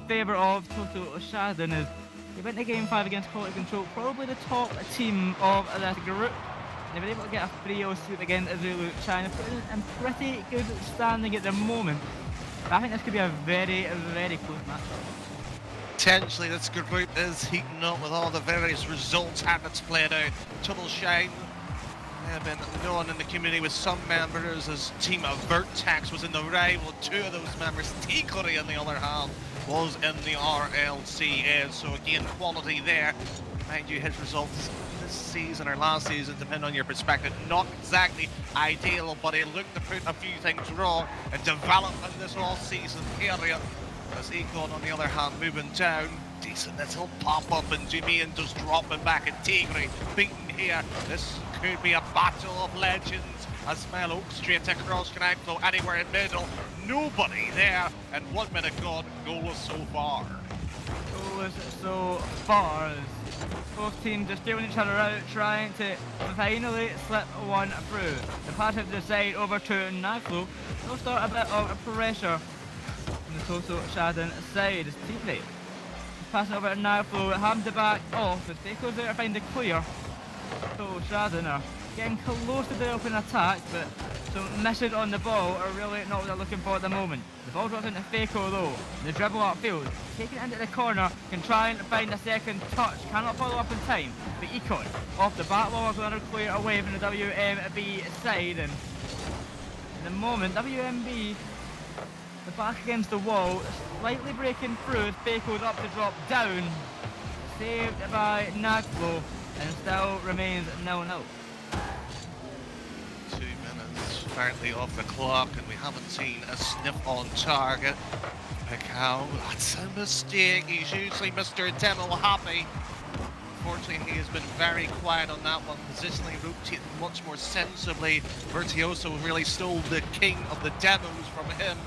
favour of Totalschaden is they went to game 5 against Quality Control, probably the top team of this group. They were able to get a 3-0 sweep against Zulu China, putting in pretty good standing at the moment. But I think this could be a very, very close match. Potentially this group is heating up with all the various results having played out. Totalschaden have been known in the community with some members as Team Vertex was in the rival. Two of those members, Tigre on the other hand, was in the RLCA. So again, quality there. Mind you, his results this season or last season, depending on your perspective, not exactly ideal, but he looked to put a few things wrong and develop in this all-season period. As Econ, on the other hand, moving down, decent little pop-up, and Jimmy just dropping back, and Tigre beaten here. This could be a battle of legends as Melo straight across connect flow anywhere in middle. Nobody there, and 1 minute gone, goalless so far. Goalless so far. Both teams just dealing each other out, trying to finally slip one through. The pass out to the side over to Naglo. They'll start a bit of pressure on the Totalschaden side as Tigre passing over to Naglo, having to back off as they goes out to find the clear. Totalschaden are getting close to developing an attack, but some misses on the ball are really not what they're looking for at the moment. The ball drops into Faco though. The dribble upfield, taking it into the corner, can try and find a second touch, cannot follow up in time. But Econ off the back wall is going to clear away from the WMB side, and in the moment WMB the back against the wall, slightly breaking through as Faco's up to drop down, saved by Naglo, and still remains 0-0. 2 minutes apparently off the clock, and we haven't seen a sniff on target. Picao, that's a mistake. He's usually Mr. Demo happy. Unfortunately, he has been very quiet on that one, positionally rotating much more sensibly. Virtuoso really stole the king of the demos from him.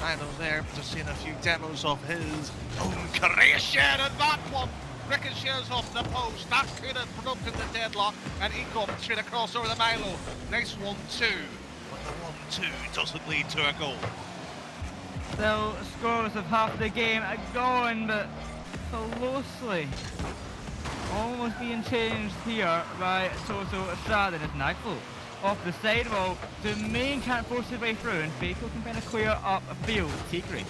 I know there, just seeing a few demos of his own creation, and that one ricochets off the post. That could have broken the deadlock, and Ecom straight across over the Milo. Nice 1-2, but the 1-2 doesn't lead to a goal. Still scoreless of half the game gone, but closely almost being changed here by Totalschaden as Naglo off the side wall. The main can't force his way through, and Faco can kind of clear up a field. Tigre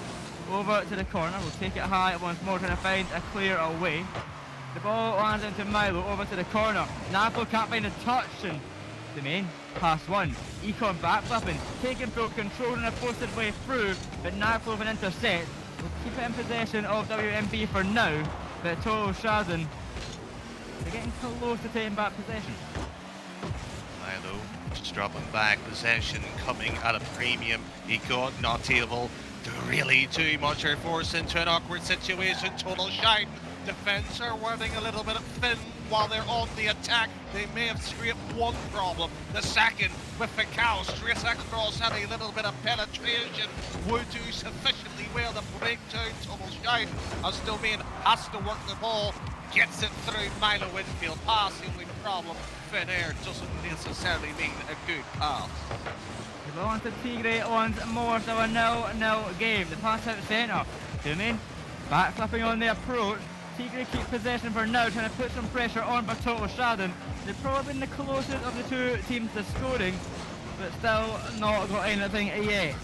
over to the corner, will take it high once more, trying to find a clear away. The ball lands into Milo over to the corner. Naglo can't find a touch, and the main pass one. Econ backflipping, taking full control and forced his way through, but Naglo with an intercept will keep it in possession of WMB for now. But Totalschaden, they're getting close to taking back possession. Milo just dropping back, possession coming at a premium. Econ not able to really do much or force into an awkward situation. Totalschaden defense are wearing a little bit thin while they're on the attack. They may have scraped one problem. The second with the cow straight across, and a little bit of penetration would do sufficiently well to break down Totalschaden, as Domain has to work the ball, gets it through Milo Winfield pass. The only problem, thin air doesn't necessarily mean a good pass. The ball onto Tigre once more, so a 0-0 game. The pass out centre. Domain backflipping on the approach. Tigre keep possession for now, trying to put some pressure on by Totalschaden. They've probably been the closest of the two teams to scoring, but still not got anything yet.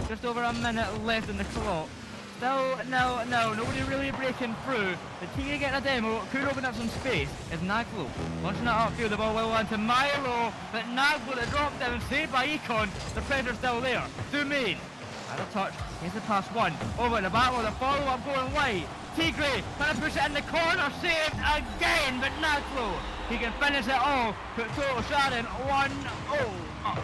Just over a minute left in the clock. Still 0-0, nobody really breaking through. The Tigre getting a demo, could open up some space. It's Naglo launching it upfield, the ball will land to Milo, but Naglo the drop down, saved by Econ. The pressure's still there. Domain had a touch, here's the pass one, over the battle, the follow-up going wide. Tigre trying to push it in the corner, saved again, but Naglo, he can finish it all, put Totalschaden 1-0 up.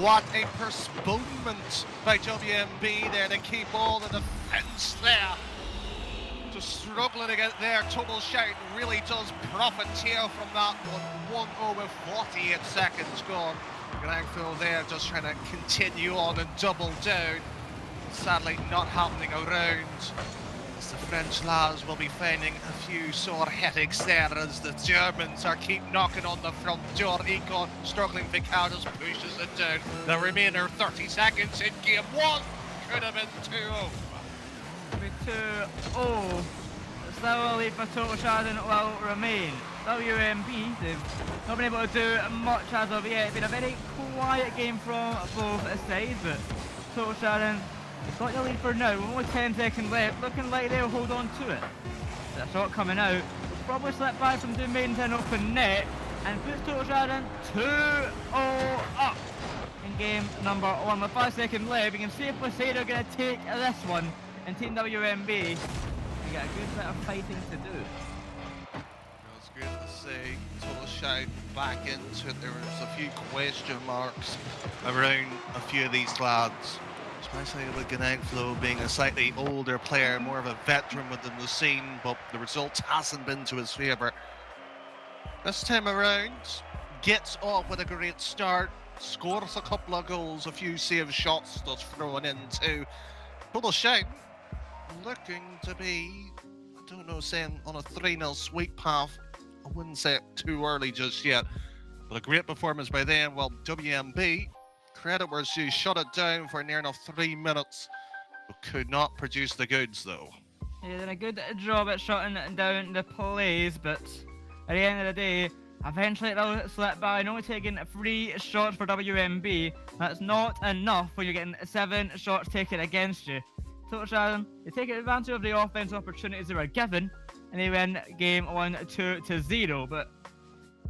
What a postponement by WMB there to keep all the defence there. Just struggling to get there. Totalschaden really does profiteer from that one. 1-0 with 48 seconds gone. Grangfield there just trying to continue on and double down. Sadly not happening around. As the French lads will be finding a few sore headaches there as the Germans are keep knocking on the front door. Econ struggling, Vicao just pushes it down. The remainder 30 seconds in game one could have been 2-0. 2-0. Still a lead for Totalschaden will remain. WMB, they've not been able to do much as of yet. It's been a very quiet game from both sides, but Totalschaden has got the lead for now. Only 10 seconds left, looking like they'll hold on to it. The shot coming out will probably slip by from Domain to an open net and puts Totalschaden 2-0 up in game number 1. With 5 seconds left, you can safely say they're going to take this one, and Team WMB got a good bit of fighting to do. It's great to see Totalschaden back into it. There was a few question marks around a few of these lads, especially with Ganankflo being a slightly older player, more of a veteran within the scene, but the result hasn't been to his favour. This time around, gets off with a great start, scores a couple of goals, a few save shots that's thrown into. Totalschaden looking to be, I don't know, saying on a 3-0 sweep path. I wouldn't say it too early just yet, but a great performance by them. Well, WMB, credit where she shut it down for near enough 3 minutes, but could not produce the goods though. Yeah, did a good job at shutting down the plays, but at the end of the day, eventually they'll slip by and only taking 3 shots for WMB. That's not enough when you're getting 7 shots taken against you. Totalschaden, they take advantage of the offensive opportunities they were given, and they win game 1 2-0. But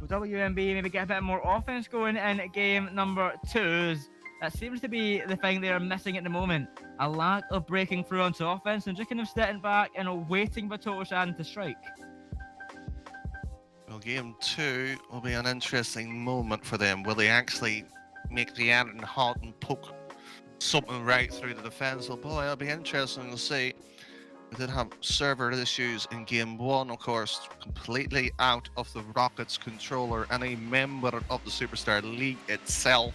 will WMB maybe get a bit more offense going in game number 2? That seems to be the thing they are missing at the moment. A lack of breaking through onto offense and just kind of sitting back and waiting for Totalschaden to strike. Well, game 2 will be an interesting moment for them. Will they actually make the iron hot and poke something right through the defence? Well, boy, it'll be interesting to see. We did have server issues in game 1, of course, completely out of the Rockets' control or any member of the Superstar League itself.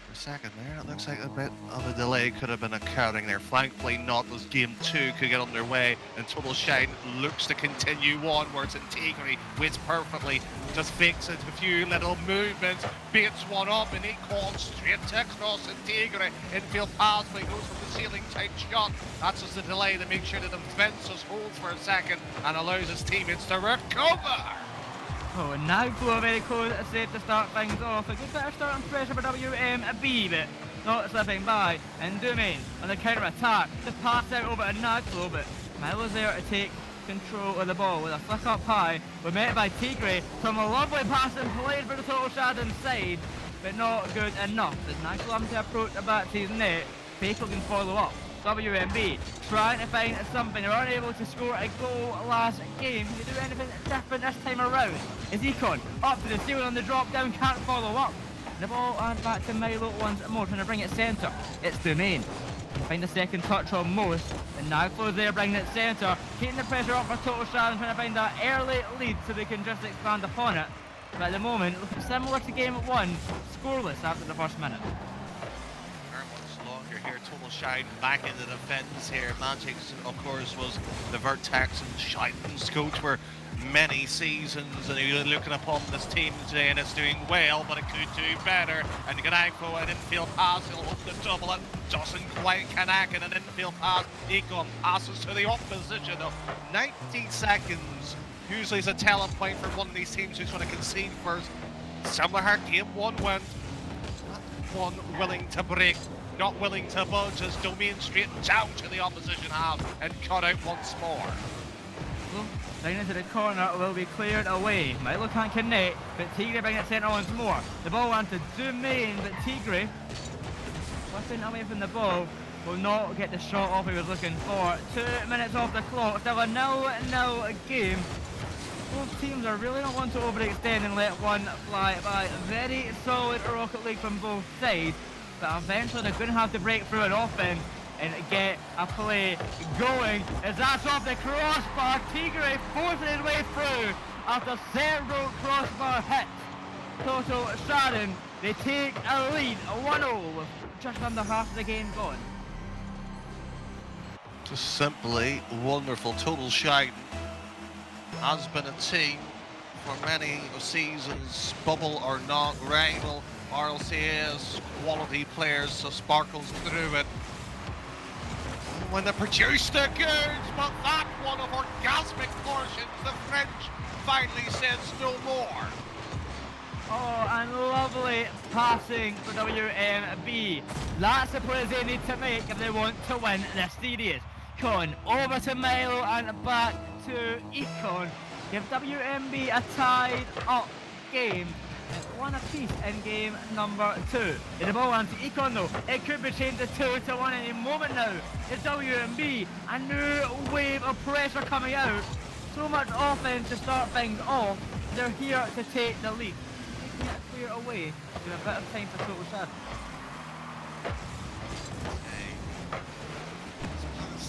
For a second there, it looks like a bit of a delay could have been occurring there. Thankfully not, as game 2 could get underway, and Totalschaden looks to continue onwards. Integrity waits perfectly, just fakes it, a few little movements, baits one up, and he calls straight across Integrity. Infield pass, but he goes for the ceiling type shot. That's just a delay to make sure the defence just holds for a second and allows his teammates to recover. Oh, and now Flo very close safe to start things off. A good bit of starting pressure for WMB, but not slipping by. And Domain on the counter attack. The pass out over to Nagflo, but Milo is there to take control of the ball with a flick up high. We're met by Tigre. Some lovely passing played for the Totalschaden side, but not good enough. As Nagflo having to approach the back to his net, Fatal can follow up. WMB trying to find something. They weren't able to score a goal last game. Can they do anything different this time around? Is Econ up to the ceiling on the drop down, can't follow up. The ball and back to Milo once more, trying to bring it centre. It's Domain. Find the second touch on most, and now Flo's there bringing it centre, keeping the pressure up for Totalschaden, trying to find that early lead so they can just expand upon it. But at the moment, looking similar to game 1, scoreless after the first minute. Here, Totalschaden back into the defence here. Magic, of course, was the Vertex and Scheiden's coach for many seasons, and he was looking upon this team today, and it's doing well, but it could do better. And Ganankflo, an infield pass, he'll hope to double it. Doesn't quite connect, and an infield pass. Econ passes to the opposition. 90 seconds usually is a telling point for one of these teams who's going to concede first. Similar how game 1 went. Not one willing to break, not willing to budge, as Domain straight down to the opposition half and cut out once more. Well, down into the corner will be cleared away. Milo can't connect, but Tigre bringing it centre once more. The ball went to Domain, but Tigre, whipping away from the ball, will not get the shot off he was looking for. 2 minutes off the clock, still a 0-0 game. Both teams are really not one to overextend and let one fly by. Very solid Rocket League from both sides, but eventually they're going to have to break through an offense and get a play going. As that's off the crossbar, Tigre forcing his way through after several crossbar hits. Totalschaden, they take a lead, 1-0 with just under half of the game gone. Just simply wonderful. Totalschaden has been a team for many seasons, bubble or not, rival RLCS, quality players, so sparkles through it. when they produce their goods, but that one of orgasmic portions, the French finally says no more. Oh, and lovely passing for WMB. That's the plays they need to make if they want to win this series. Con over to Milo and back to Econ. Give WMB a tied up game. It's one apiece in game number 2. The ball onto Econ though. It could be changed to 2-1 any moment now. It's WMB. A new wave of pressure coming out. So much offense to start things off. They're here to take the lead. Taking it clear away. With a bit of time for Totalschaden.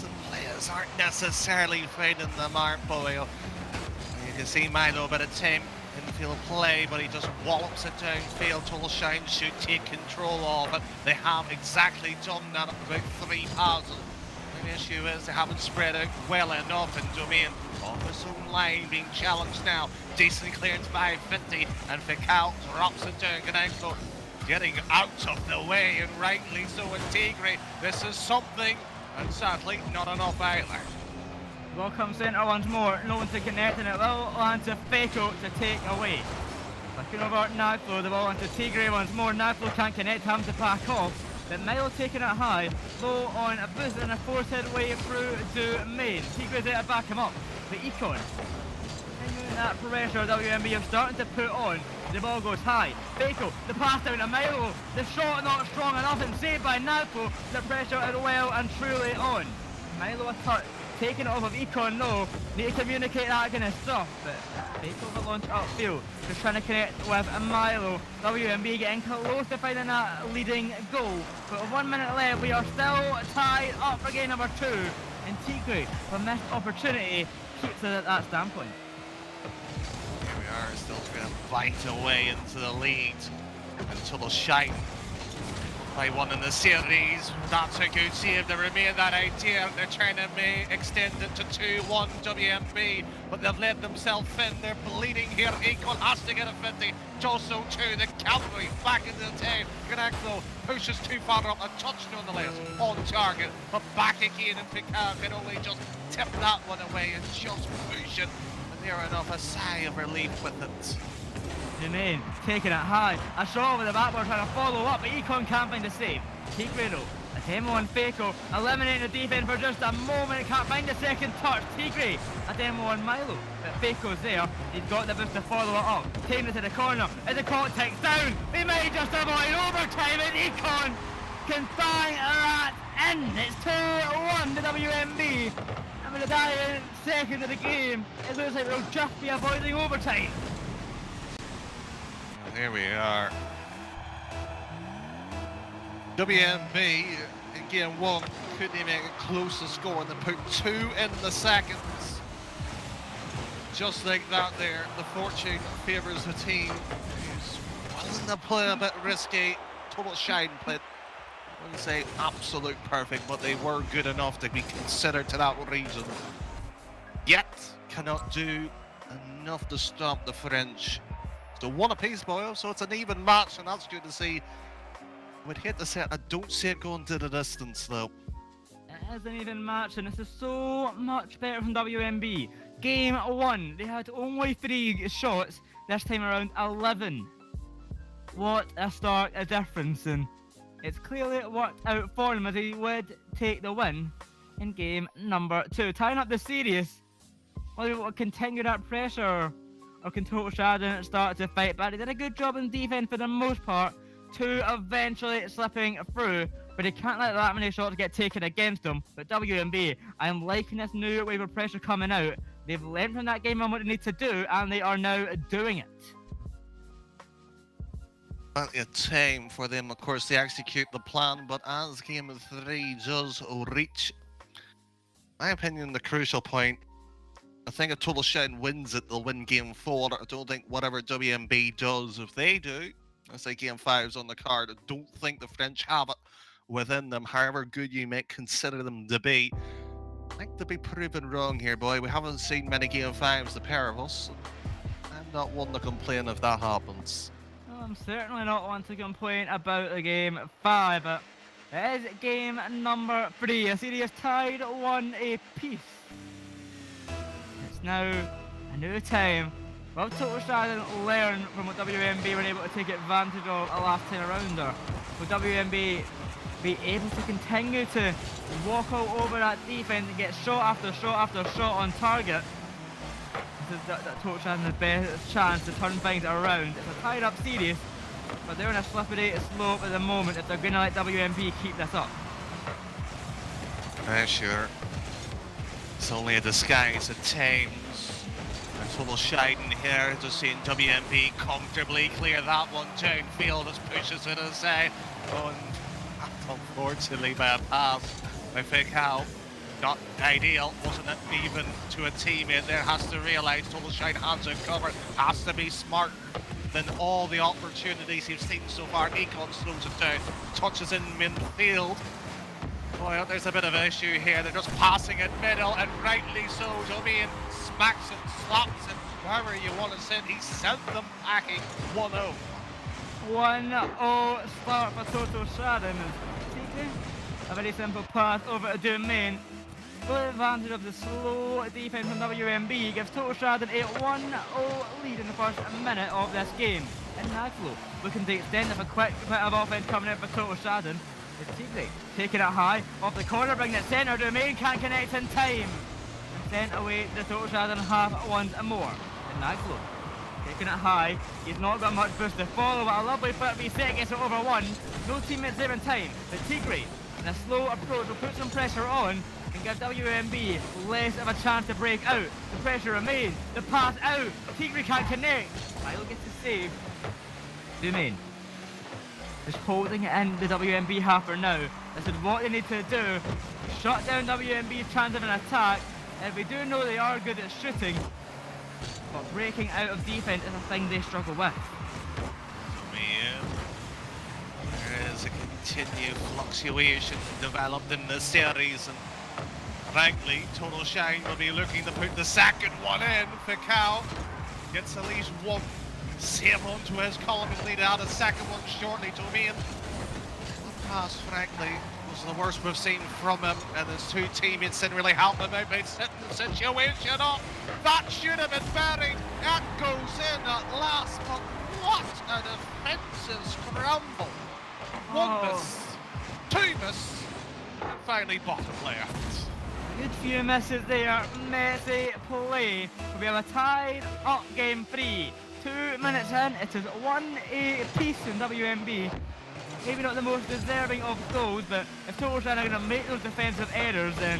The players aren't necessarily finding the mark, Boyo. You can see Milo a bit of time. Infield play, but he just wallops it downfield. Totalschaden should take control of it. They have exactly done that at about 3 passes. The issue is they haven't spread out well enough in domain of his own line being challenged now. Decent clearance by 50, and Ficao drops it down. Ganangso getting out of the way, and rightly so in Tigre. This is something, and sadly not enough either. Ball comes centre once more, no one to connect, and it will land to Feko to take away. Looking over at Nagflo, the ball onto Tigre once more. Nagflo can't connect, him to pack off, but Milo taking it high, low on a boost and a force-head way through to main. Tigre's there to back him up, but Econ continuing that pressure WMB are starting to put on. The ball goes high. Feko, the pass down to Milo, the shot not strong enough and saved by Nagflo. The pressure is well and truly on. Milo a touch. Taking it off of Econ, no. Need to communicate that kind of stuff, but Feko the launch upfield. Just trying to connect with Milo. WMB getting close to finding that leading goal. But with 1 minute left, we are still tied up for game number 2. And Tigre, a missed opportunity, keeps it at that standpoint. Here we are, still trying to bite away into the lead until the shine. By one in the series, that's a good save to remain that idea. They're trying to extend it to 2-1 WMB, but they've let themselves in. They're bleeding here. Econ has to get a 50. Joso 2, the cavalry back into the team. Ganangso pushes too far up, a touch nonetheless on target, but back again, and Picard can only just tip that one away and just push it. And near enough, a sigh of relief with it. Jermaine taking it high. A shot over the backboard trying to follow up, but Econ can't find a save. Tigre though, a demo on Feko, eliminating the defense for just a moment. Can't find a second touch. Tigre, a demo on Milo, but Feko's there. He's got the boost to follow it up. Taking it to the corner as the clock ticks down. We may just avoid overtime, and Econ can bang that in. It's 2-1 to WMB. And with the dying second of the game, it looks like we'll just be avoiding overtime. Here we are. WMB in game 1 couldn't even make a closer score, and they put 2 in the seconds. Just like that there, the fortune favours the team who's willing to play a bit risky. Totalschaden played, I wouldn't say absolute perfect, but they were good enough to be considered to that region. Yet, cannot do enough to stop the French. So 1 apiece, Boyle, so it's an even match, and that's good to see. We'd hate to say it, I don't see it going to the distance, though. It is an even match, and this is so much better from WMB. Game 1, they had only 3 shots, this time around 11. What a stark difference, and it's clearly worked out for them as they would take the win in game number 2. Tying up the series, whether we will continue that pressure or can Totalschaden start to fight back. They did a good job in defense for the most part to eventually slipping through, but they can't let that many shots get taken against them. But WMB, I'm liking this new wave of pressure coming out. They've learned from that game on what they need to do, and they are now doing it. Plenty of time for them, of course, to execute the plan, but as game 3 does reach, in my opinion, the crucial point, I think if Totalschaden wins it, they'll win game 4. I don't think whatever WMB does, if they do, I say game 5's on the card, I don't think the French have it within them, however good you might consider them to be. I think they'll be proven wrong here, boy. We haven't seen many game 5s, the pair of us. I'm not one to complain if that happens. Well, I'm certainly not one to complain about the game 5, but It is game number 3. A series tied 1 apiece. It's now a new time. Will Totalschaden learn from what WMB were able to take advantage of a last time rounder? Will WMB be able to continue to walk all over that defense and get shot after shot after shot on target? This is Totalschaden's best chance to turn things around. It's a tied up series, but they're on a slippery slope at the moment if they're going to let WMB keep this up. Sure. It's only a disguise at times. Totalschaden here, just seeing WMB comfortably clear that one downfield as pushes it aside. And unfortunately by a pass by Beeckmans. Not ideal, wasn't it? Even to a teammate there, has to realise Totalschaden has it covered, has to be smarter than all the opportunities he's seen so far. Econ slows it down, touches in midfield. Boy, there's a bit of an issue here. They're just passing it middle, and rightly so. Joessi smacks it, slaps it, wherever you want to send. He sent them packing 1-0. 1-0 start for Totalschaden. A very simple pass over to Domain. Full advantage of the slow defense from WMB gives Totalschaden a 1-0 lead in the first minute of this game. And Naglo looking to extend with a quick bit of offense coming out for Totalschaden. It's Tigre taking it high off the corner, bringing it centre. Domain can't connect in time. And sent away the Totalschaden half once more. And Naglo taking it high. He's not got much boost to follow, but a lovely flip reset gets it over one. No teammates there in time. But Tigre, in a slow approach, will put some pressure on and give WMB less of a chance to break out. The pressure remains. The pass out. Tigre can't connect. Milo gets the save. Domain just holding it in the WMB half for now. This is what they need to do. Shut down WMB's chance of an attack. And we do know they are good at shooting, but breaking out of defense is a thing they struggle with. There is a continued fluctuation developed in the series, and frankly, Totalschaden will be looking to put the second one in. Beeckmans gets at least one save onto his column and lead out a second one shortly. Domain, the pass, frankly, was the worst we've seen from him, and his two teammates didn't really help him out by setting the situation up. That should have been buried. That goes in at last, but what a defensive scramble. One miss, two miss, and finally bottom player. A good few misses there. Messy play. We have a tied up game 3. 2 minutes in, it is 1 apiece in WMB. Maybe not the most deserving of goals, but if Totalschaden are going to make those defensive errors, then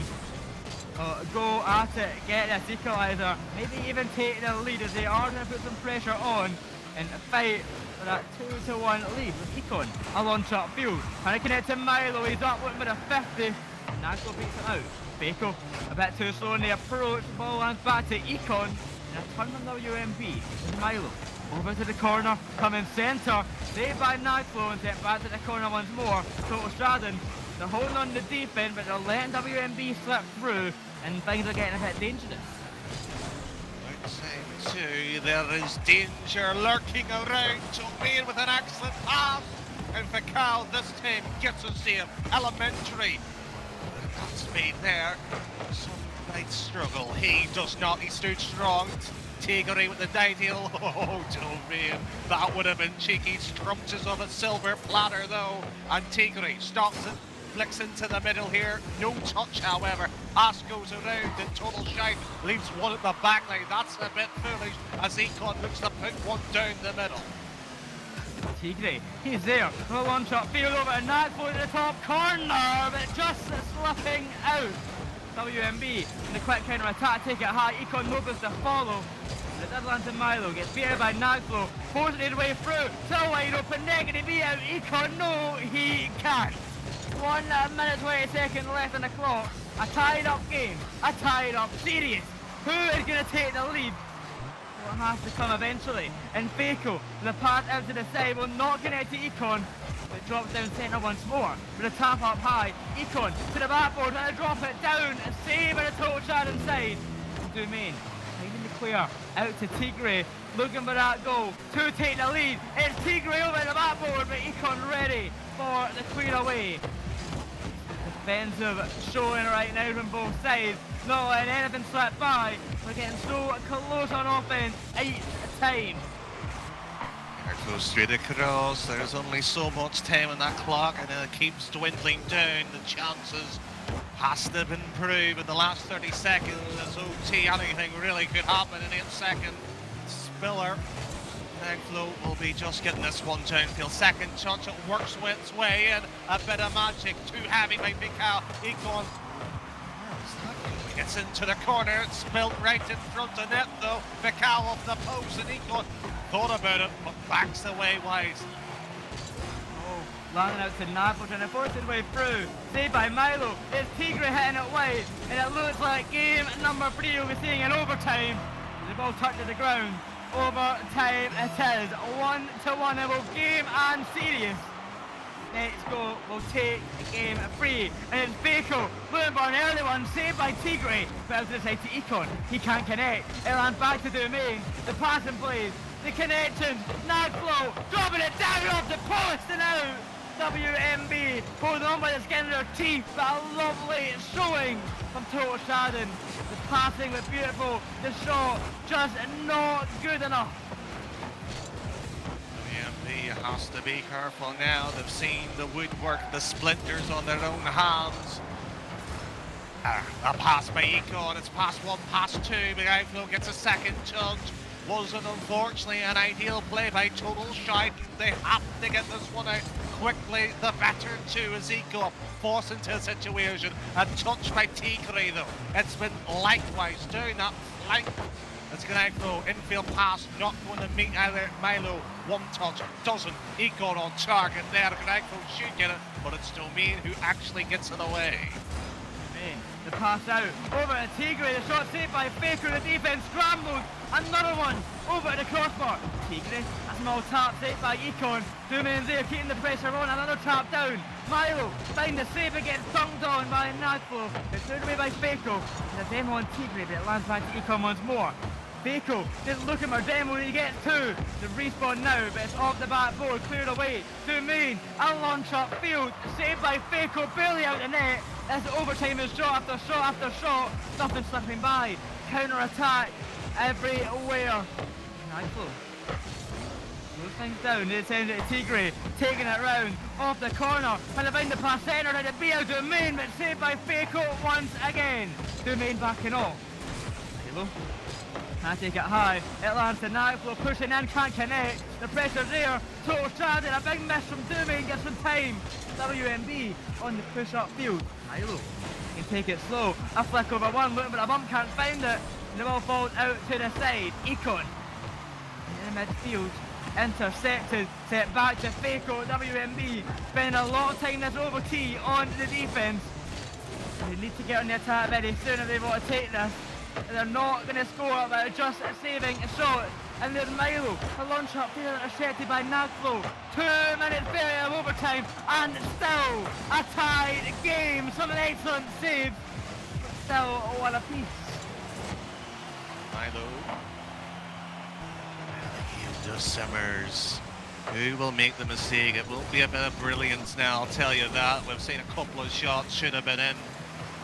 go at it, get this equaliser, maybe even take the lead as they are going to put some pressure on and fight for that 2-1 lead with Econ. A launch upfield, trying to connect to Milo, he's up with a 50. Naglo beats him out. Beeckmans a bit too slow in the approach, ball lands back to Econ. And a turn from WMB is Milo. Over to the corner, coming centre, saved by Naglo and sent back to the corner once more. Totalschaden, they're holding on the defense, but they're letting WMB slip through, and things are getting a bit dangerous. Outside too, there is danger lurking around. Domain with an excellent pass, and Beeckmans this time gets a save. Elementary. Not speed there. Some might struggle. He does not. He stood strong. Tigre with the down heel. Oh, Domain. That would have been cheeky. Scrumptious of a silver platter, though. And Tigre stops it. Flicks into the middle here. No touch, however. Pass goes around, and Totalschaden leaves one at the back line. That's a bit foolish as Econ looks to put one down the middle. Tigre, he's there. The launch upfield over to Naglo at the top corner, but just slipping out. WMB in the quick counter attack, take it high. Econ Nobis to follow. The does land to Milo, gets beaten by Naglo, forcing his way through. So wide open, negative be out. Econ, no, he can't. 1 minute 20 seconds left on the clock. A tied up game, a tied up series. Who is going to take the lead? Well, it has to come eventually. And Beeckmans, the pass out to the side, will not connect to Econ. It drops down centre once more, with a tap up high. Econ to the backboard, and drop it down, and save at the Totalschaden side. Domain, finding the clear, out to Tigre, looking for that goal, to take the lead. It's Tigre over the backboard, but Econ ready for the clear away. Defensive showing right now from both sides. Not letting anything slip by. We're getting so close on offense each time. Goes straight across. There's only so much time on that clock, and it keeps dwindling down. The chances has to improve in the last 30 seconds. As OT, anything really could happen in 8 seconds. Spiller. Flow will be just getting this one downfield. Second touch, it works its way in. A bit of magic. Too heavy by Mikal. Econ gets into the corner. It's spilled right in front of net though. Mikal off the post, and Econ thought about it, but backs away wise. Oh, landing out to Naples and forcing his way through. Saved by Milo. It's Tigre hitting it wide, and it looks like game number 3 we'll be seeing in overtime. The ball touches the ground. Overtime it is. 1-1, and we'll game and serious. Next goal will take game 3, and it's Bako looking for an early one, saved by Tigre, but out to the side to Econ. He can't connect. It lands back to Domain. The passing plays. The connection, Nagflow, dropping it down off the post and out. WMB holding on by the skin of their teeth, but a lovely showing from Totalschaden. The passing was beautiful, the shot just not good enough. WMB has to be careful now. They've seen the woodwork, the splinters on their own hands. A pass by Econ, it's pass 1, pass 2, but Outflow gets a second touch. Wasn't unfortunately an ideal play by Totalschaden. They have to get this one out quickly. The better 2 as Econ forced into a situation. A touch by Tigre though. It's been likewise doing that flank. It's going to go infield pass, not going to meet either Milo. One touch, doesn't. Econ on target there. Gnago should get it, but it's Domain who actually gets it away. The pass out, over to Tigre, the shot saved by Faker, the defence scrambled, another one, over to the crossbar. Tigre, a small tap saved by Econ, Domain's there keeping the pressure on, another tap down. Milo, finds the save and gets dunked on by Nagflow. It's turned away by Faker, and a demo on Tigre, but it lands back to Econ once more. Faker just looking for demo, he gets 2. The respawn now, but it's off the backboard, cleared away. Domain, a launch up field, saved by Faker, barely out the net. As the overtime is shot after shot after shot, nothing slipping by. Counter attack everywhere. Nightflow slows things down. They send it to Tigre, taking it round off the corner, and they find the pass centre to be a Domain, but saved by Faker once again. Domain backing off. Halo. Can't take it high. It lands to Nightflow, pushing in, can't connect. The pressure's there. Totalschaden, a big miss from Domain, gets some time. WMB on the push-up field. Milo can take it slow. A flick over one, looking for a bump, can't find it. The ball falls out to the side. Econ in the midfield, intercepted, set back to Faker. WMB spending a lot of time this over T on the defence. They need to get on the attack very soon if they want to take this. They're not going to score, but just saving a shot. And there's Milo, a launch up there intercepted by Nagflow. 2 minutes barely of overtime, and still a tied game. Some excellent saves, but still 1 apiece. Milo. The game just simmers. Who will make the mistake? It won't be a bit of brilliance now, I'll tell you that. We've seen a couple of shots, should have been in.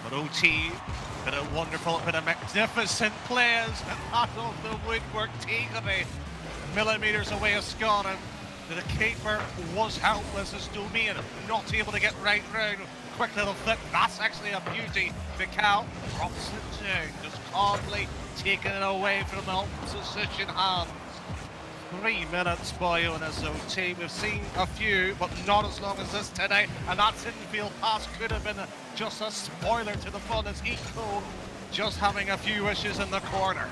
But OT, bit of wonderful, bit of magnificent players, and out of the woodwork, Tigre, millimetres away of Scotland. The keeper was helpless as Domain, not able to get right round. Quick little flip, that's actually a beauty. Mikal drops it down, just calmly taking it away from the opposition hands. 3 minutes by OT. We've seen a few, but not as long as this tonight. And that infield pass could have been just a spoiler to the fun as Eco just having a few wishes in the corner.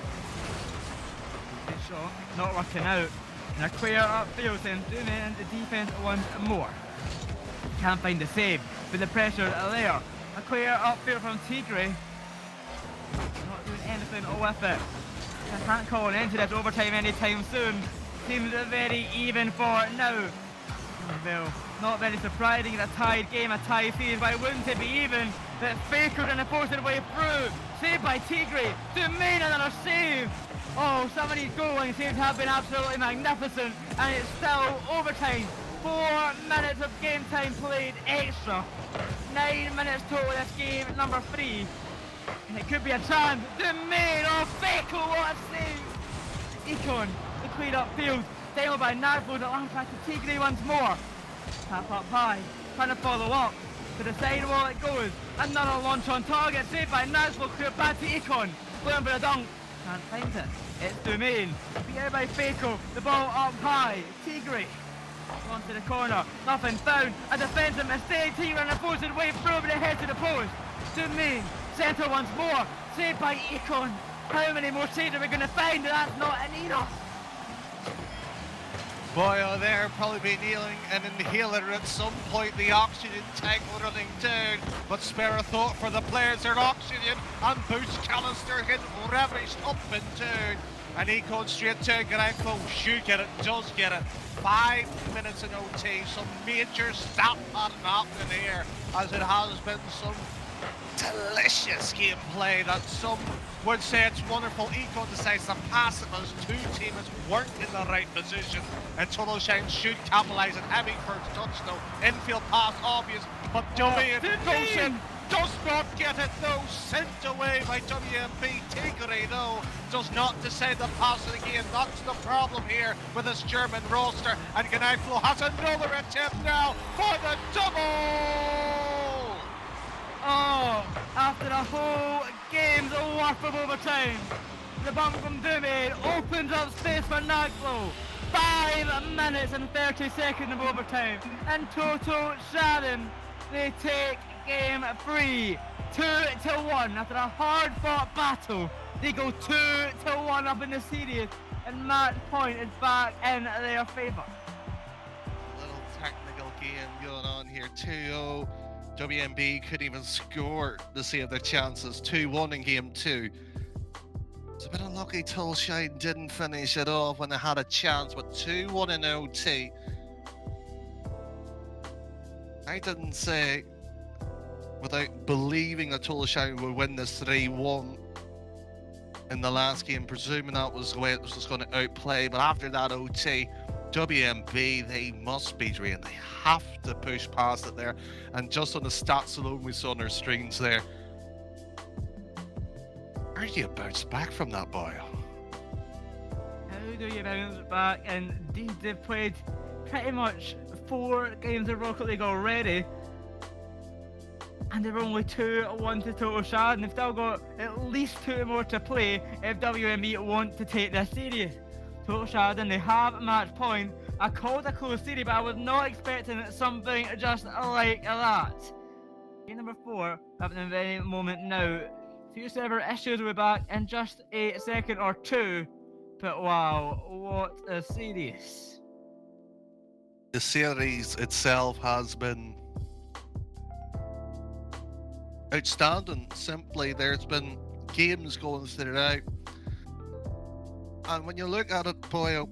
Good shot, not working out. And a clear upfield then Domain the defence once more. Can't find the save, but the pressure there. A clear upfield from Tigre. Not doing anything with it. I can't call an end to this overtime anytime soon. Seems very even for now. Well, not very surprising in a tied game, a tie series. Why wouldn't it be even? But Faker going to force it way through. Saved by Tigre. Domain another save. Oh, some of these goal line saves have been absolutely magnificent. And it's still overtime. 4 minutes of game time played extra. 9 minutes total this game, number 3. And it could be a chance. The main of Faco, what a save! Econ, the clean up field, tailed by Naglo, that lands back to Tigre once more. Tap up high, trying to follow up. To the sidewall it goes. Another launch on target, saved by Naglo, clear back to Econ. Going for a dunk. Can't find it. It's Domain. Beat out by Faco. The ball up high. Tigre. Onto the corner. Nothing found. A defensive mistake. Tigre on the opposing way. Probing ahead to the post. Domain. Centre once more. Saved by Econ. How many more saves are we going to find? That's not enough. Boyo there probably be kneeling an inhaler at some point. The oxygen tank running down, but spare a thought for the players. Their oxygen and boost canister getting ravished up and down. And Econ straight to Granco, should get it, does get it. 5 minutes in OT, some major stat pattern happening here, as it has been some delicious gameplay that some would say it's wonderful. Econ decides to pass it as two teammates weren't in the right position, and Totalschaden should capitalise on heavy first touch though. Infield pass obvious, but Domain goes in, does not get it though, sent away by WMB. Tigre though does not decide to pass it again. That's the problem here with this German roster, and Gnaiflo has another attempt now for the double! Oh, after the whole game's worth of overtime, the bump from Domain opens up space for Naglo. 5 minutes and 30 seconds of overtime, and Totalschaden, they take game 3, 2-1. After a hard-fought battle, they go 2-1 up in the series, and match point is back in their favour. Little technical game going on here, 2-0. WMB couldn't even score to save their chances. 2-1 in game 2. It's a bit unlucky Totalschaden didn't finish it off when they had a chance, but 2-1 in OT. I didn't say without believing that Totalschaden would win this 3-1 in the last game, presuming that was the way it was just going to outplay. But after that OT, WMB, they must be drained. They have to push past it there. And just on the stats alone we saw on our screens there, how do you bounce back from that, Boyo? How do you bounce back? Indeed, they've played pretty much 4 games of Rocket League already, and they're only 2-1 to Totalschaden. They've still got at least 2 more to play if WMB want to take this series. Totalschaden, they have match point. I called a close series, but I was not expecting something just like that. Game number 4 happening at any moment now. Few server issues will be back in just a second or two, but wow, what a series. The series itself has been outstanding. Simply, there's been games going throughout. And when you look at it, Boyo,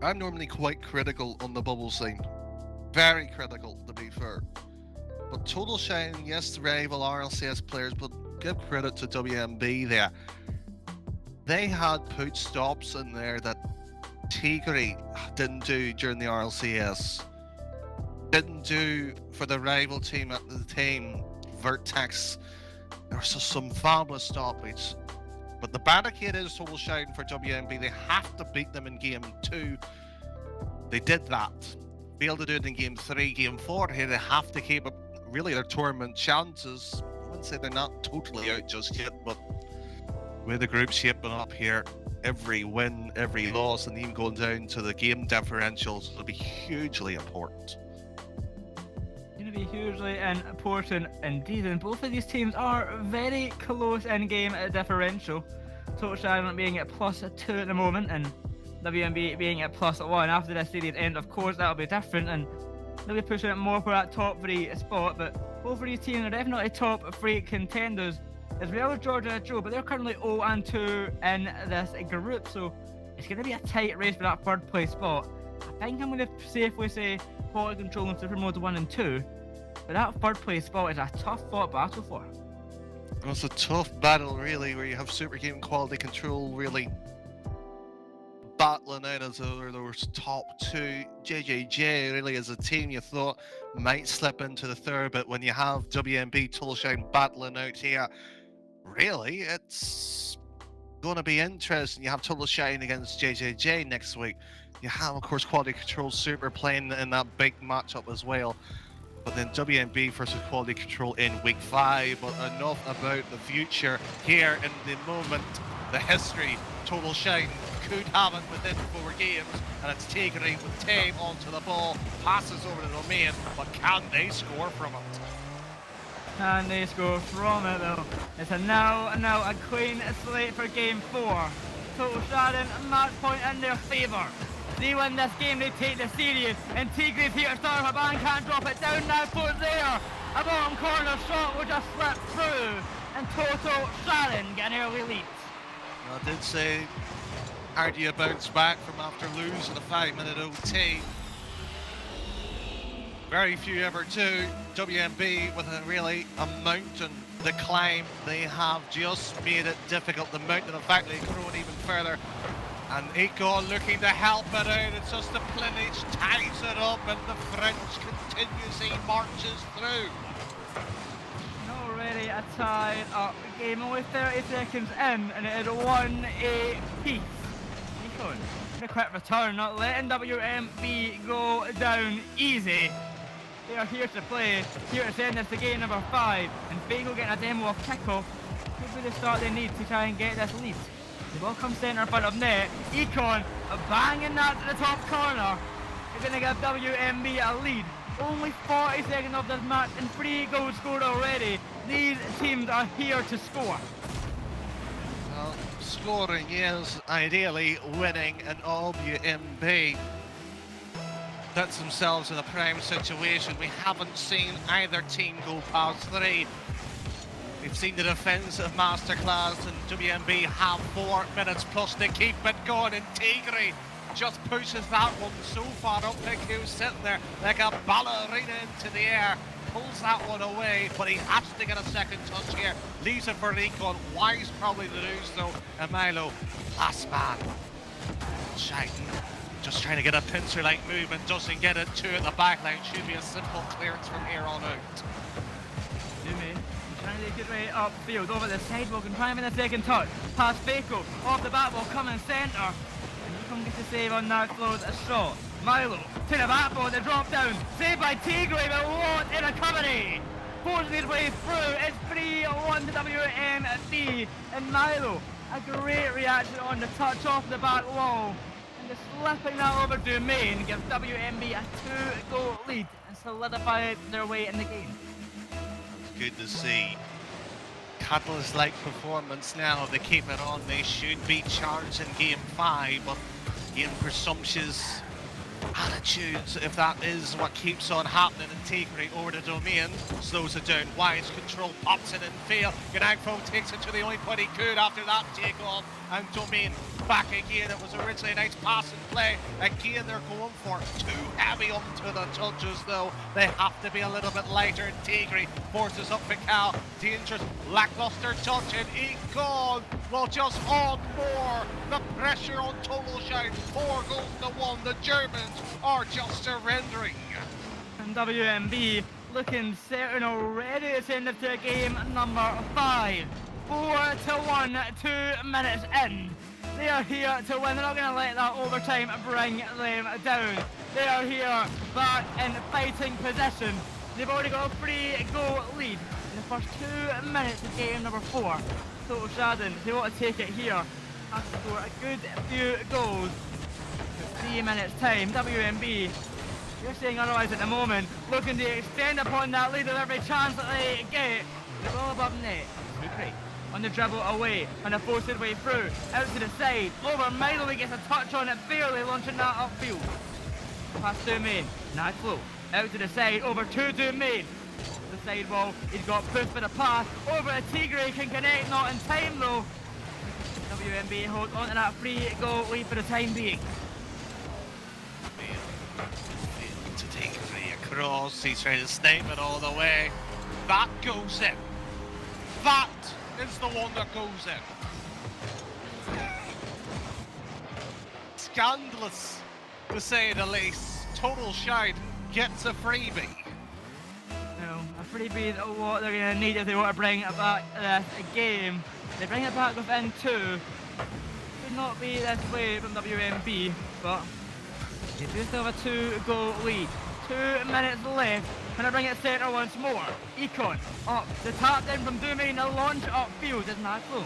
I'm normally quite critical on the bubble scene. Very critical, to be fair. But Totalschaden, yes, the rival RLCS players, but give credit to WMB there. They had put stops in there that Tigre didn't do during the RLCS. Didn't do for the rival team at the time, Vertex. There was just some fabulous stoppage. But the barricade is Totalschaden for WMB. They have to beat them in game 2. They did that. Failed to do it in game 3. Game 4 here, they have to keep up really their tournament chances. I wouldn't say they're not totally out just yet, but with the group shaping up here, every win, every loss, and even going down to the game differentials will be hugely important. Going to be hugely important indeed, and both of these teams are very close in game differential. Totalschaden being at +2 at the moment, and WMB being at +1. After this series end, of course, that'll be different, and they'll be pushing it more for that top 3 spot. But both of these teams are definitely top 3 contenders, as well as Georgia and Joe, but they're currently 0-2 in this group, so it's going to be a tight race for that 3rd place spot. I think I'm going to safely say Quality Control and Super Mode 1 and 2, but that 3rd place spot is a tough fought battle for. Well, it's a tough battle, really, where you have Super Game and Quality Control really battling out as those top two. JJJ really as a team you thought might slip into the third, but when you have WMB Totalschaden battling out here, really it's going to be interesting. You have Totalschaden against JJJ next week. You have, of course, Quality Control Super playing in that big matchup as well. But then WMB versus Quality Control in week 5. But enough about the future here in the moment. The history, Totalschaden could have it within 4 games, and it's Tigre with Tame onto the ball, passes over the domain, but can they score from it? Can they score from it though? It's a now a clean slate for game 4. Totalschaden match point in their favour. They win this game, they take the series, and Tigre's here to start. Haban can't drop it down now for there. A bottom corner shot will just slip through, and Totalschaden get an early lead. I did say, how do you bounce back from after losing a 5-minute OT? Very few ever do. WMB with a mountain to climb. They have just made it difficult. The mountain, in fact, they've grown even further. And Econ looking to help it out. It's just the Plynage ties it up, and the French continuously marches through. Already a tie up game, only 30 seconds in, and it is 1 apiece. Econ, a quick return, not letting WMB go down easy. They are here to play, here to send us to game number 5, and Fago getting a demo of kickoff could be the start they need to try and get this lead. The ball comes centre in front of net. Econ banging that to the top corner. They're going to give WMB a lead. Only 40 seconds of this match and 3 goals scored already. These teams are here to score. Well, scoring is ideally winning, and WMB puts themselves in a prime situation. We haven't seen either team go past 3. We've seen the defensive masterclass, and WMB have 4 minutes plus to keep it going, and Tigre just pushes that one so far up. Nick who's sitting there like a ballerina into the air, pulls that one away, but he has to get a second touch here. Leaves it for Econ, wise probably to do so. And Milo, last man. Shine. Just trying to get a pincer-like movement, doesn't get it to the back line. Should be a simple clearance from here on out. Trying to get right upfield, over the sidewalk and trying in the second touch. Past Faco, off the back ball, coming centre. And Econ gets a save on that, flows a shot. Milo to the back ball, the drop down. Saved by Tigre, but what in recovery. Forcing his way through, it's 3-1 to WMB. And Milo, a great reaction on the touch off the back wall. And just slipping that over to Main gives WMB a 2-goal lead and solidify their way in the game. Good to see. Catalyst-like performance now. They keep it on. They should be charged in game 5, but in presumptuous attitudes, if that is what keeps on happening, and Tigre over the domain slows it down. Wise control, pops it in fail. Ganagfo takes it to the only point he could after that takeoff, and domain back again. It was originally a nice pass and play. Again, they're going for too heavy onto the touches, though. They have to be a little bit lighter. Tigre forces up Cal. Dangerous, lackluster touch, and Econ will just on more. The pressure on Totalschaden. 4 goals to 1. The Germans are just surrendering. And WMB looking certain already to send it to game number 5. 4-1, 2 minutes in. They are here to win. They're not going to let that overtime bring them down. They are here back in fighting position. They've already got a 3-goal lead in the first 2 minutes of game number 4. Totalschaden, they want to take it here. Have to score a good few goals in 3 minutes time. WMB, you're saying otherwise at the moment, looking to extend upon that lead with every chance that they get. The ball above net. Great. On the dribble away, and a forced way through, out to the side, over Milo, he gets a touch on it, barely launching that upfield. Pass to Main, now flow, out to the side, over to Main. The side wall, he's got pushed for the pass, over to Tigre, can connect, not in time though. WMB holds on to that 3-goal lead for the time being. To take Ray across, he's trying to snipe it all the way. That goes in. That is the one that goes in. scandalous, to say the least. Totalschaden gets a freebie. No, a freebie is what they're going to need if they want to bring it back this game. They bring it back within 2. Could not be this way from WMB, but they do still have a 2-goal lead. 2 minutes left. Can I bring it centre once more? Econ up. The tap in from Domain. The launch upfield is not slow.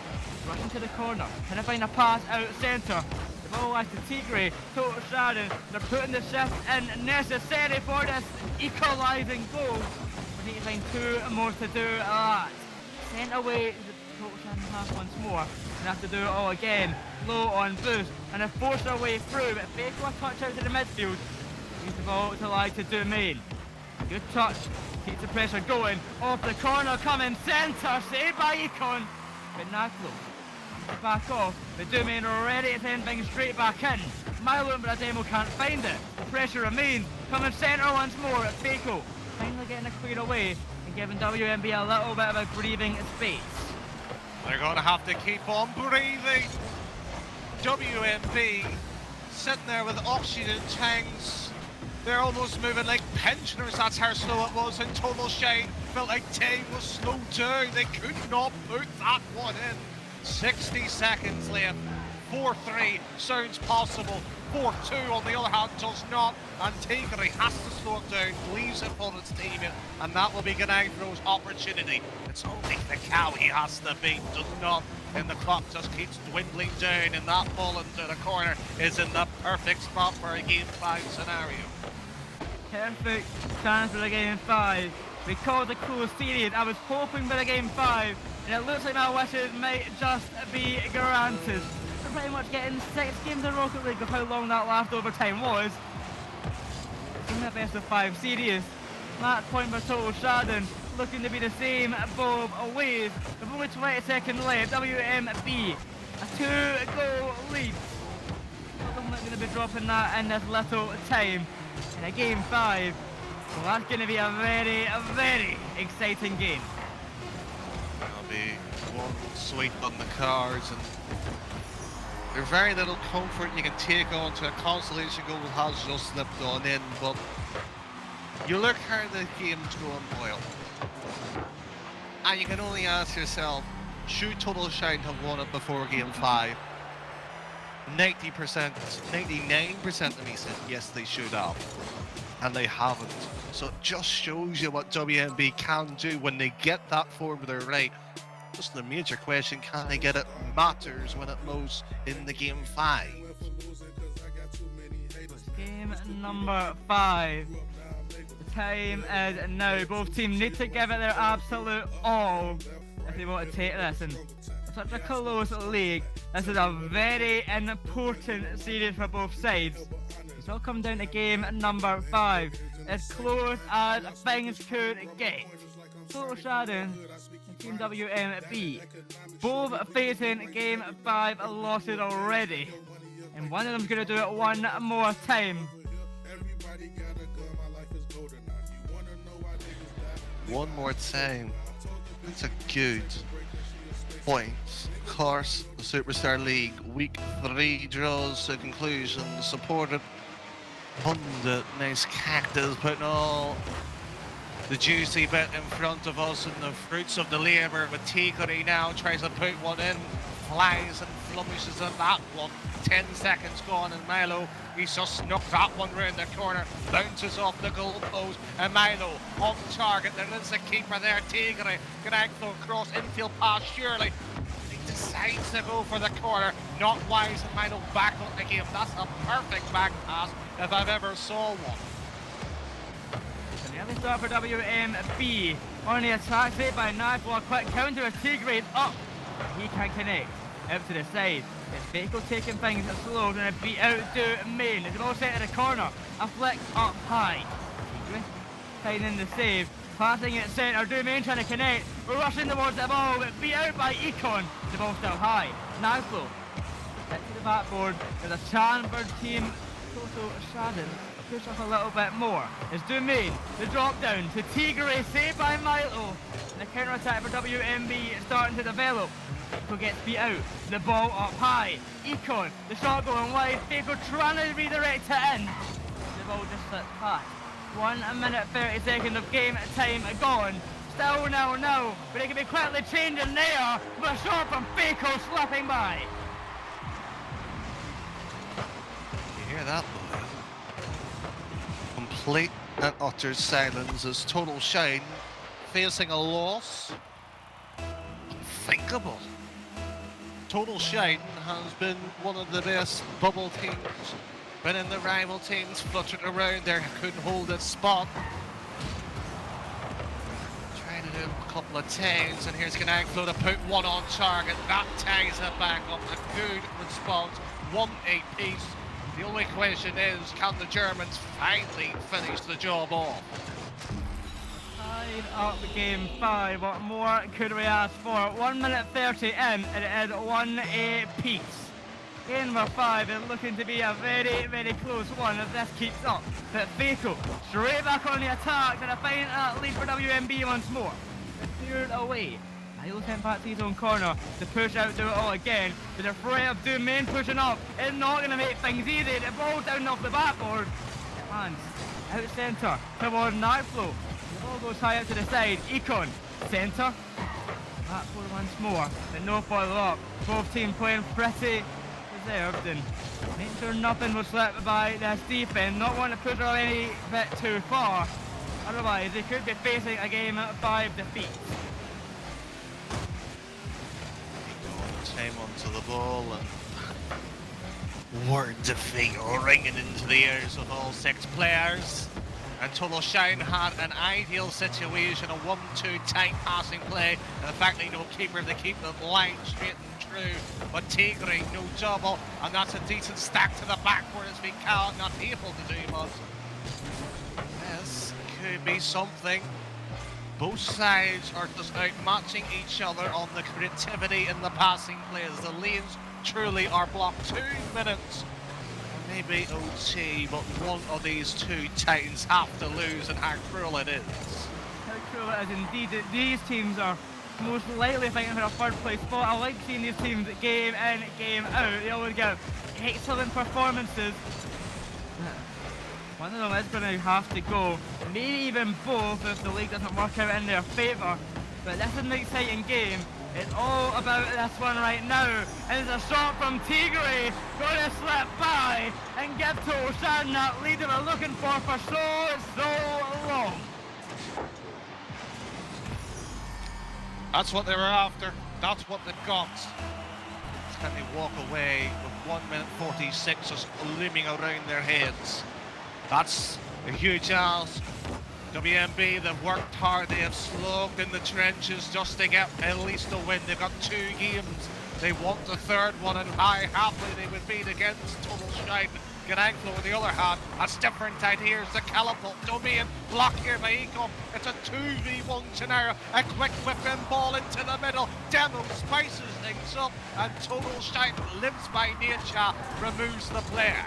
Rushing to the corner. Can I find a pass out centre? The ball lies to Tigray. Totalschaden. They're putting the shift in necessary for this equalising goal. We need to find 2 more to do that. Sent away the Totalschaden half once more. And have to do it all again. Low on boost. And a force their way through. But Beeckmans a touch out to the midfield. Use the ball to lie to Domain. Good touch. Keeps the pressure going. Off the corner coming. Centre. Saved by Econ. But Naklo. Back off. The Domain are ready to send things straight back in. Milo and Brademo can't find it. The pressure remains. Coming centre once more at Beeckmans. Finally getting a clear away and giving WMB a little bit of a breathing space. They're going to have to keep on breathing. WMB sitting there with oxygen tanks. They're almost moving like pensioners. That's how slow it was in Totalschaden. Felt like time was slowed down. They could not put that one in. 60 seconds left. 4-3 sounds possible. 4-2 on the other hand does not. And Tigray has to slow it down, leaves it for its team, and that will be Ganagro's opportunity. It's only the cow he has to beat, does not. And the clock just keeps dwindling down, and that ball into the corner is in the perfect spot for a Game 5 scenario. Perfect chance for the Game 5. We called the cool series. I was hoping for the Game 5, and it looks like my wishes might just be granted. We're pretty much getting 6 games in Rocket League of how long that last overtime was. In the best of 5 series. Match point for Totalschaden, looking to be the same both ways. With only 20 seconds left, WMB, a 2-goal lead. I'm not going to be dropping that in this little time. In a Game 5, well, that's going to be a very exciting game. There'll be one sweep on the cards, and there's very little comfort you can take on to a consolation goal has just slipped on in, but you look how the game's going, Boyle, and you can only ask yourself, should Totalschaden have won it before Game 5? 90%, 99% of me said yes they should have, and they haven't. So it just shows you what WMB can do when they get that formula right. Just the major question, can they get it, matters when it most in the Game 5. Game number 5. The time is now. Both teams need to give it their absolute all if they want to take this. And such a close league, this is a very important series for both sides. It's all come down to game number 5. As close as things could get. Totalschaden and Team WMB, both facing Game 5 losses already. And one of them's going to do it one more time. One more time. That's a good point. Of course, the Superstar League Week 3 draws to conclusion, supported pundit, nice cactus, putting all the juicy bit in front of us and the fruits of the labour. With Tigray now tries to put one in, flies and flourishes at that one. 10 seconds gone, and Milo, he's just snuck that one round the corner, bounces off the goal post, and Milo on target. There is a keeper there. Tigray can throw across infield pass, surely. He decides to go for the corner, not wise, and Milo back on the game. That's a perfect back pass if I've ever saw one. And the early start for WMB on the attack, saved by Nightfall. A quick counter as Tigray up. He can't connect. Out to the side. It's Beeckmans taking things slow and a beat out Domain. It's all set in the corner. A flick up high. Tigray finding the save. Passing it centre. Domain trying to connect. We're rushing towards the ball, but beat out by Econ. The ball still high. Nightfall. Back to the backboard. There's a chance for Team Totalschaden. Push up a little bit more. It's Domain. The drop down to Tigray, saved by Milo. And the counter attack for WMB is starting to develop. Eco gets beat out. The ball up high. Econ, the shot going wide. Faker trying to redirect it in. The ball just slips past. 1 minute 30 seconds of game time gone. Still 0-0, but it can be quickly changing there with a shot from Faker slipping by. You hear that, boy? Complete and utter silence as Totalschaden facing a loss. Unthinkable. Totalschaden has been one of the best bubble teams, but in the rival teams fluttered around there, couldn't hold its spot. Trying to do it a couple of times, and here's Gananklo to put one on target. That ties it back up. A good response, 1 apiece. The only question is, can the Germans finally finish the job off? Tied up game 5. What more could we ask for? 1 minute 30 in, and it is 1 apiece. Game number 5 is looking to be a very, very close one if this keeps up. But Faco straight back on the attack and a fine lead for WMB once more. It's cleared away. He'll send back to his own corner to push out, do it all again. But the threat of Domain pushing up is not going to make things easy. The ball down off the backboard. Beeckmans out centre towards Nightflow. The ball goes high out to the side. Econ centre. Backboard once more, but no follow up. Both teams playing pretty reserved and making sure nothing will slip by this defense. Not wanting to push it any bit too far. Otherwise, they could be facing a game at 5 defeats. Time onto the ball and word defeat ringing into the ears of all 6 players. And Totalschaden had an ideal situation, a 1-2 tight passing play, and the fact that no keeper to keep the line straight and true. But Tigre, no double, and that's a decent stack to the backboard as Beeckmans not able to do much. This could be something. Both sides are just outmatching each other on the creativity in the passing plays. The lanes truly are blocked. 2 minutes, maybe OT, but one of these 2 Titans have to lose, and how cruel it is. How cruel it is indeed. These teams are most likely fighting for a 3rd place spot. I like seeing these teams game in, game out. They always get excellent performances. One of them is going to have to go, maybe even both if the league doesn't work out in their favour. But this is an exciting game. It's all about this one right now. And it's a shot from Tigre, going to slip by and give Totalschaden that lead they were looking for so long. That's what they were after. That's what they've got. Can they walk away with 1 minute 46 just looming around their heads? That's a huge ask. WMB, they've worked hard, they have slogged in the trenches just to get at least a win. They've got 2 games. They want the 3rd one, and how happy they would be against Totalschaden. Gananklo on the other hand has different ideas. The catapult Domain blocked here by Econ. It's a 2v1 scenario. A quick whipping ball into the middle. Demo spices things up, and Totalschaden lives by nature, removes the player.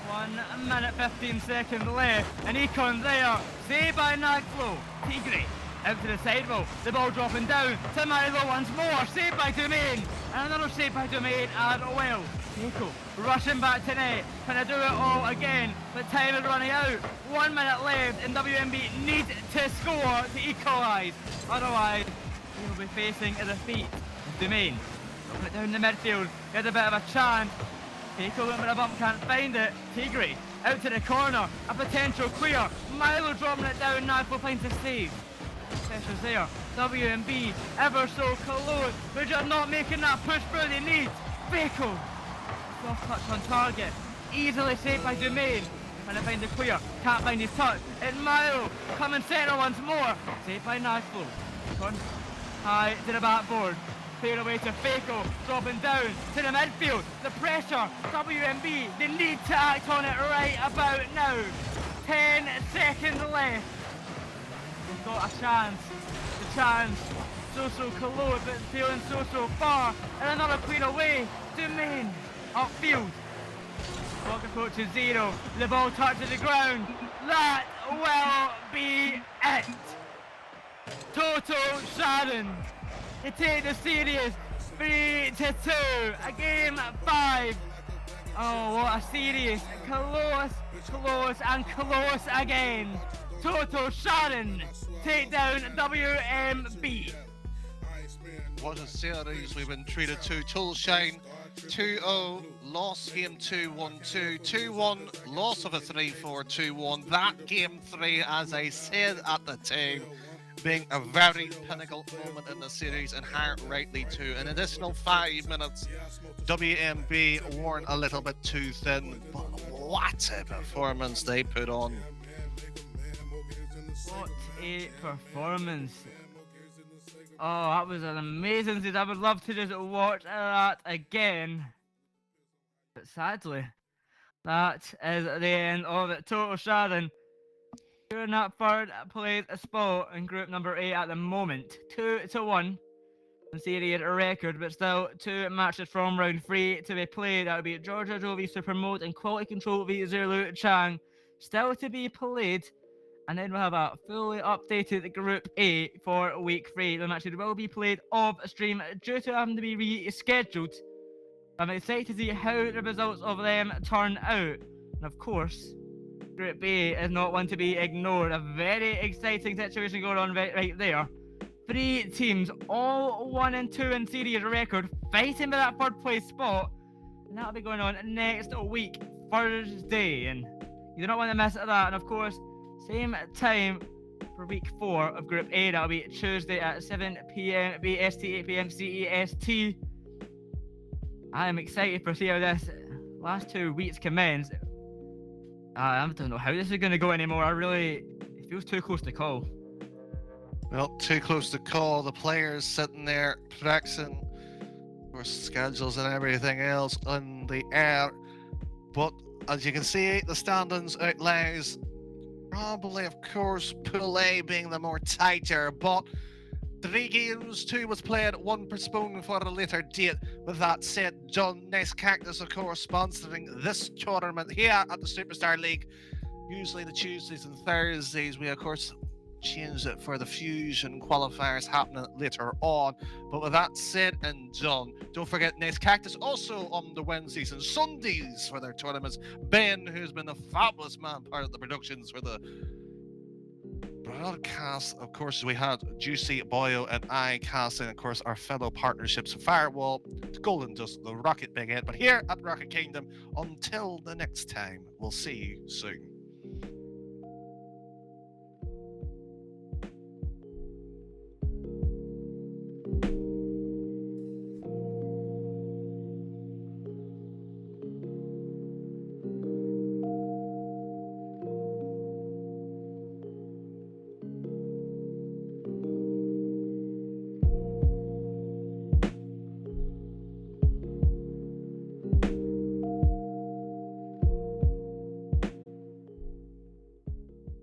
1 minute 15 seconds left, and Econ there, saved by Nagflow. Tigre out to the sidewall, the ball dropping down to Milo once more, saved by Domain, and another save by Domain as well. Eco rushing back to net, trying to do it all again, but time is running out. 1 minute left, and WMB need to score to equalise, otherwise they will be facing a defeat. Domain dropping it down the midfield, gets a bit of a chance. Eco looking at a bump, can't find it. Tigre out to the corner, a potential clear. Milo dropping it down, Nagflow finds a save. Pressure's there. WMB ever so close, but just not making that push through they need. Beeckmans, soft touch on target, easily saved by Domain. Trying to find the clear, can't find his touch. And Milo coming centre once more, saved by Nagflow. High to the backboard. Clear away to Faco, dropping down to the midfield. The pressure, WMB, they need to act on it right about now. 10 seconds left. They've got a chance. The chance, so close, but feeling so far. And another clear away. Domain, upfield. Clock approaches 0. The ball touches the ground. That will be it. Totalschaden to take the series 3-2. A game 5. Oh, what a series. Close, close, and close again. Totalschaden take down WMB. What a series we've been treated to. Totalschaden 2-0, lost game 2, 1-2, 2-1, loss of a 3-4, 2-1. That game 3, as I said at the time, being a very pinnacle moment in the series, and how rightly too. An additional 5 minutes, WMB worn a little bit too thin, but what a performance they put on. What a performance. Oh, that was an amazing series. I would love to just watch that again. But sadly, that is the end of it. Totalschaden securing that third place spot in group number 8 at the moment. 2-1 in series record, but still 2 matches from round 3 to be played. That would be Georgia Jovi to promote and Quality Control v Zulu Chang still to be played. And then we'll have a fully updated Group A for Week 3. The matches will be played off stream due to having to be rescheduled. I'm excited to see how the results of them turn out. And of course, Group B is not one to be ignored. A very exciting situation going on right there. 3 teams, all 1 and 2 in series record, fighting for that third place spot. And that'll be going on next week, Thursday. And you do not want to miss that. And of course, same time for week 4 of Group A. That'll be Tuesday at 7 PM BST, 8 PM CEST. I am excited to see how this last 2 weeks commence. I don't know how this is going to go anymore. It feels too close to call. Well, too close to call. The players sitting there practicing for schedules and everything else in the air. But as you can see, the standings outlies. Probably, of course, Pool A being the more tighter, but 3 games, 2 was played, 1 postponed for a later date. With that said, John, Nice Cactus, of course, sponsoring this tournament here at the Superstar League. Usually the Tuesdays and Thursdays, we of course changed it for the Fusion qualifiers happening later on. But with that said and done, don't forget Nice Cactus also on the Wednesdays and Sundays for their tournaments. Ben, who's been a fabulous man, part of the productions for the broadcast. Of course, we had Joessi, Boyo, and I casting, of course, our fellow partnerships, Firewall, Golden Dust, the Rocket Big Head. But here at Rocket Kingdom, until the next time, we'll see you soon.